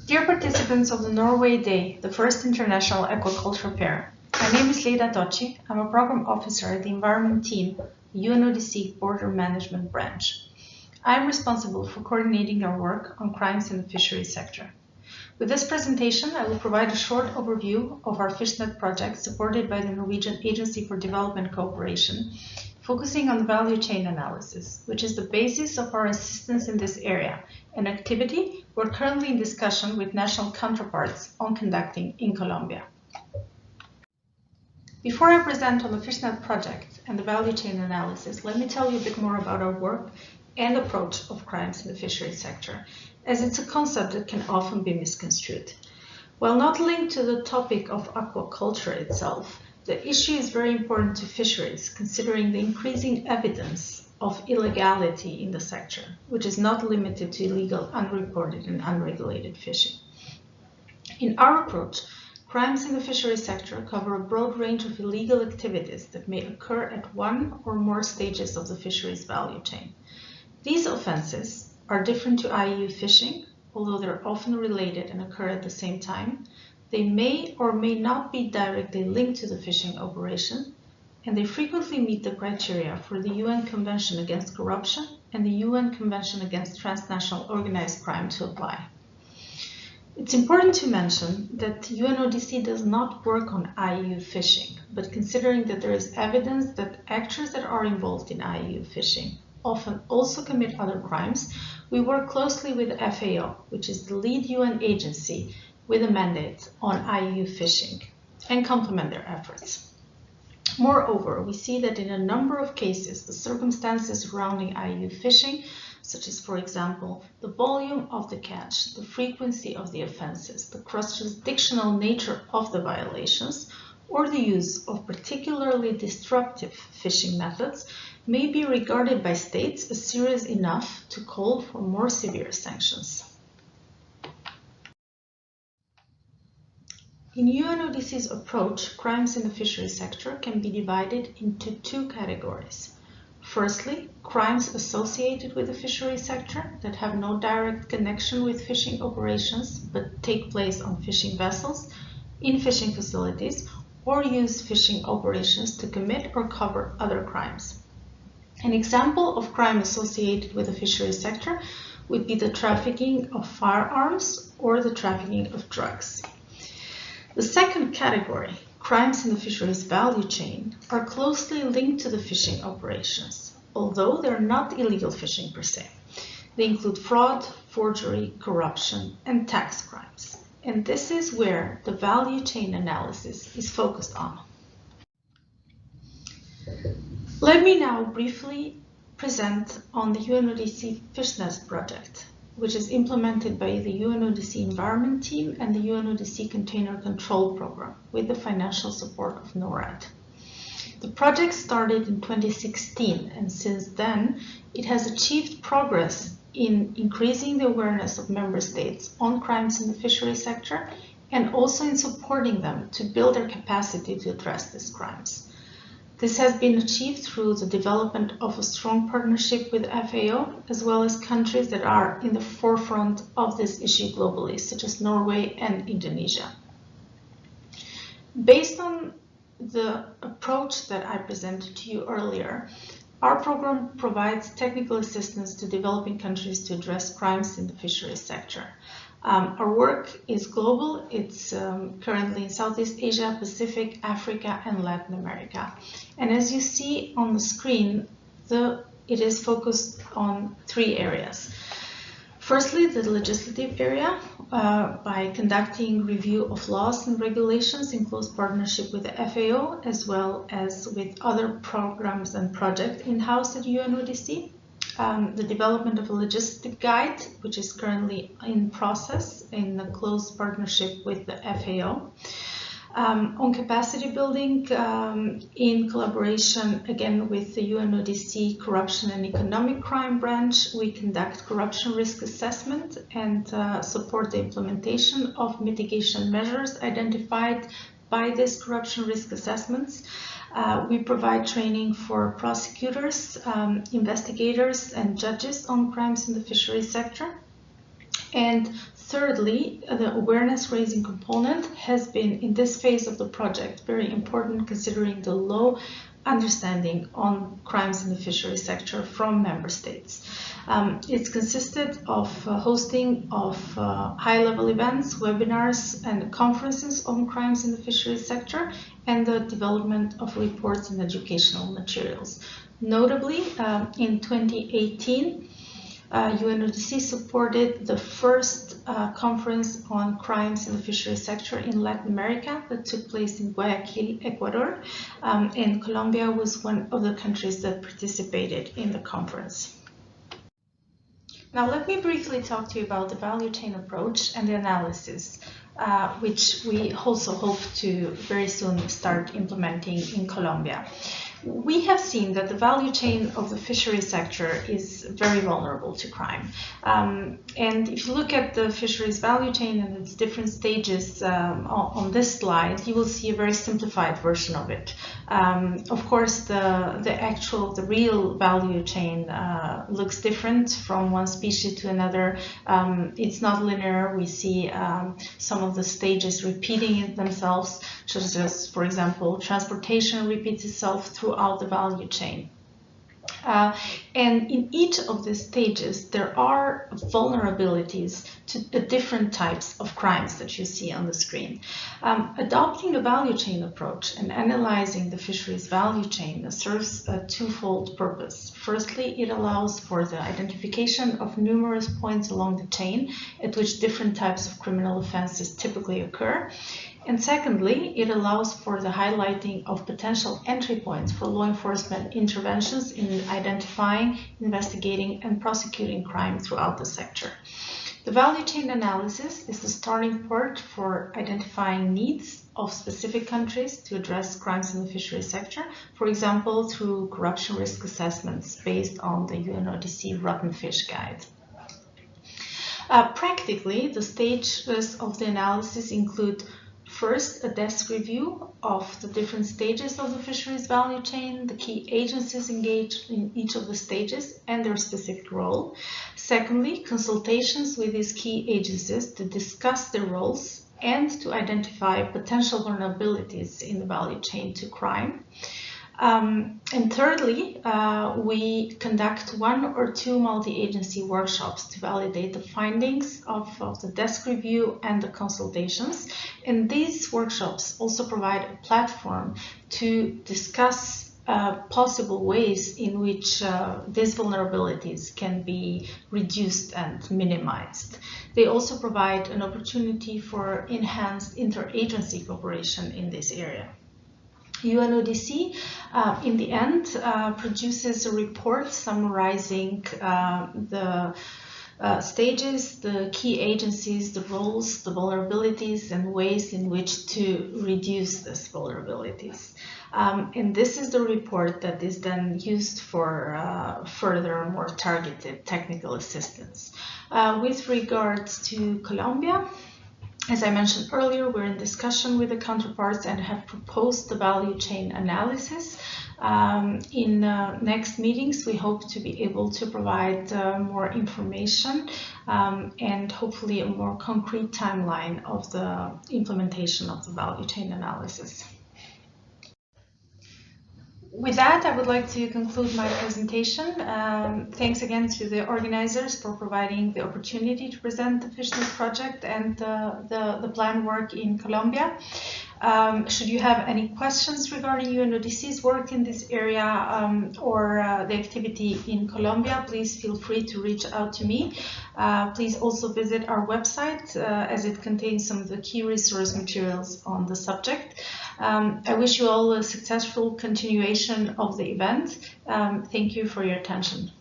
Dear participants of the Norway Day, the first International Aquaculture Fair, my name is Lejda Toci. I'm a program officer at the Environment Team, UNODC Border Management Branch. I am responsible for coordinating our work on crimes in the fisheries sector. With this presentation, I will provide a short overview of our Fishness project supported by the Norwegian Agency for Development Cooperation, focusing on the value chain analysis, which is the basis of our assistance in this area, an activity we're currently in discussion with national counterparts on conducting in Colombia. Before I present on the Fishness project and the value chain analysis, let me tell you a bit more about our work and approach of crimes in the fisheries sector, as it's a concept that can often be misconstrued. While not linked to the topic of aquaculture itself, the issue is very important to fisheries, considering the increasing evidence of illegality in the sector, which is not limited to illegal, unreported, and unregulated fishing. In our approach, crimes in the fisheries sector cover a broad range of illegal activities that may occur at one or more stages of the fisheries value chain. These offenses are different to IUU fishing, although they're often related and occur at the same time. They may or may not be directly linked to the fishing operation, and they frequently meet the criteria for the UN Convention Against Corruption and the UN Convention Against Transnational Organized Crime to apply. It's important to mention that UNODC does not work on IUU fishing, but considering that there is evidence that actors that are involved in IUU fishing often also commit other crimes, we work closely with the FAO, which is the lead UN agency with a mandate on IUU fishing, and complement their efforts. Moreover, we see that in a number of cases, the circumstances surrounding IUU fishing, such as, for example, the volume of the catch, the frequency of the offenses, the cross-jurisdictional nature of the violations, or the use of particularly disruptive fishing methods, may be regarded by states as serious enough to call for more severe sanctions. In UNODC's approach, crimes in the fisheries sector can be divided into two categories. Firstly, crimes associated with the fisheries sector that have no direct connection with fishing operations but take place on fishing vessels, in fishing facilities, or use fishing operations to commit or cover other crimes. An example of crime associated with the fisheries sector would be the trafficking of firearms or the trafficking of drugs. The second category, crimes in the fisheries value chain, are closely linked to the fishing operations, although they are not illegal fishing per se. They include fraud, forgery, corruption, and tax crimes. And this is where the value chain analysis is focused on. Let me now briefly present on the UNODC Fishness project, which is implemented by the UNODC Environment Team and the UNODC Container Control Program with the financial support of NORAD. The project started in 2016, and since then it has achieved progress in increasing the awareness of member states on crimes in the fishery sector and also in supporting them to build their capacity to address these crimes. This has been achieved through the development of a strong partnership with FAO, as well as countries that are in the forefront of this issue globally, such as Norway and Indonesia. Based on the approach that I presented to you earlier, our program provides technical assistance to developing countries to address crimes in the fisheries sector. Our work is global. It's currently in Southeast Asia, Pacific, Africa, and Latin America. And as you see on the screen, it is focused on three areas. Firstly, the legislative area, by conducting review of laws and regulations in close partnership with the FAO, as well as with other programs and projects in-house at UNODC. The development of a legislative guide, which is currently in process in a close partnership with the FAO. On capacity building, in collaboration again with the UNODC Corruption and Economic Crime Branch, we conduct corruption risk assessment and support the implementation of mitigation measures identified by these corruption risk assessments. We provide training for prosecutors, investigators, and judges on crimes in the fisheries sector. And Thirdly, the awareness raising component has been in this phase of the project very important, considering the low understanding on crimes in the fisheries sector from member states. It's consisted of hosting of high-level events, webinars, and conferences on crimes in the fisheries sector, and the development of reports and educational materials. Notably, in 2018, UNODC supported the first conference on crimes in the fisheries sector in Latin America that took place in Guayaquil, Ecuador, and Colombia was one of the countries that participated in the conference. Now let me briefly talk to you about the value chain approach and the analysis, which we also hope to very soon start implementing in Colombia. We have seen that the value chain of the fishery sector is very vulnerable to crime. And if you look at the fisheries value chain and its different stages on this slide, you will see a very simplified version of it. Of course, the real value chain looks different from one species to another. It's not linear. We see some of the stages repeating themselves, such as, for example, transportation repeats itself throughout the value chain. And in each of these stages, there are vulnerabilities to the different types of crimes that you see on the screen. Adopting a value chain approach and analyzing the fisheries value chain serves a twofold purpose. Firstly, it allows for the identification of numerous points along the chain at which different types of criminal offenses typically occur. And secondly, it allows for the highlighting of potential entry points for law enforcement interventions in identifying, investigating, and prosecuting crime throughout the sector. The value chain analysis is the starting point for identifying needs of specific countries to address crimes in the fisheries sector, for example, through corruption risk assessments based on the UNODC Rotten Fish Guide. Practically, the stages of the analysis include first, a desk review of the different stages of the fisheries value chain, the key agencies engaged in each of the stages and their specific role. Secondly, consultations with these key agencies to discuss their roles and to identify potential vulnerabilities in the value chain to crime. And thirdly, we conduct one or two multi-agency workshops to validate the findings of the desk review and the consultations. And these workshops also provide a platform to discuss possible ways in which these vulnerabilities can be reduced and minimized. They also provide an opportunity for enhanced interagency cooperation in this area. UNODC, in the end, produces a report summarizing the stages, the key agencies, the roles, the vulnerabilities, and ways in which to reduce these vulnerabilities. And this is the report that is then used for further, more targeted technical assistance. With regards to Colombia, as I mentioned earlier, we're in discussion with the counterparts and have proposed the value chain analysis. In next meetings, we hope to be able to provide more information and hopefully a more concrete timeline of the implementation of the value chain analysis. With that, I would like to conclude my presentation. Thanks again to the organizers for providing the opportunity to present the Fishness project and the planned work in Colombia. Should you have any questions regarding UNODC's work in this area or the activity in Colombia, please feel free to reach out to me. Please also visit our website as it contains some of the key resource materials on the subject. I wish you all a successful continuation of the event. Thank you for your attention.